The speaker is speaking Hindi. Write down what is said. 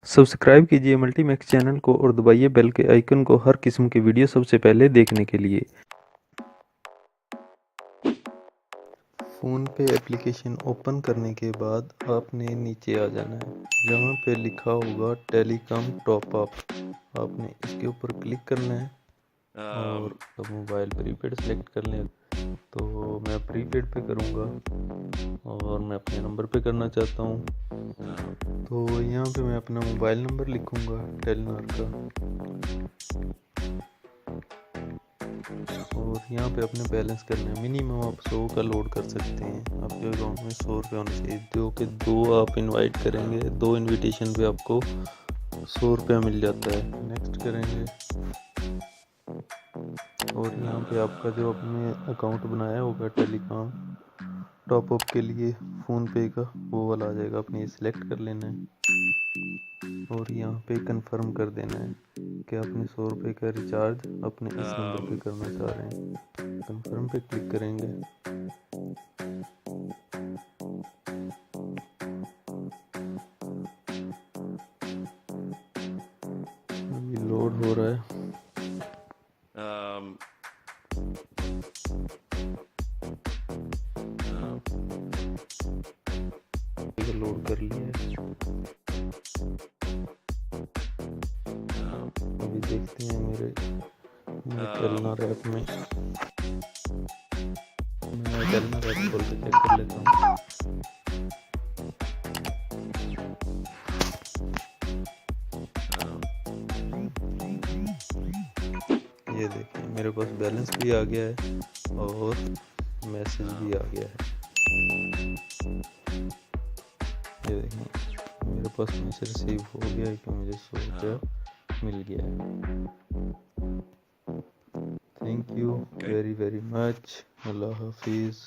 सब्सक्राइब कीजिए मल्टीमैक्स चैनल को और दबाइए बेल के आइकन को हर किस्म की वीडियो सबसे पहले देखने के लिए। फ़ोन पे एप्लीकेशन ओपन करने के बाद आपने नीचे आ जाना है, जहाँ पे लिखा होगा टेलीकॉम टॉप अप। आपने इसके ऊपर क्लिक करना है और अब मोबाइल प्रीपेड सेलेक्ट कर लें। तो मैं प्रीपेड पे करूँगा और मैं अपने नंबर पे करना चाहता हूँ। तो यहाँ पे मैं अपना मोबाइल नंबर लिखूँगा टेलीनॉर का और यहाँ पे अपने बैलेंस करना है। मिनिमम आप 100 का लोड कर सकते हैं। आपके अकाउंट में 100 रुपये होने चाहिए, जो कि 2 आप इनवाइट करेंगे, 2 इनविटेशन पे आपको 100 रुपया मिल जाता है। नेक्स्ट करेंगे और यहाँ पे आपका जो आपने अकाउंट बनाया होगा टेलीकॉम टॉप अप के लिए फ़ोन पे का, वो वाला आ जाएगा। आपने ये सिलेक्ट कर लेना है और यहाँ पे कंफर्म कर देना है कि आपने 100 रुपये का रिचार्ज अपने इस नंबर पे करना चाह रहे हैं। कंफर्म पे क्लिक करेंगे। अभी लोड हो रहा है। लोड कर लिया है। अभी देखते हैं मेरे टेलीनॉर ऐप में। मैं टेलीनॉर ऐप खोल के चेक कर लेता हूँ। ये देखिए मेरे पास बैलेंस भी आ गया है और मैसेज भी आ गया है। ये देखिए मेरे पास मैसेज रिसीव हो गया है कि मुझे 100 रुपया मिल गया है। Thank you very very much. अल्लाह हाफिज़।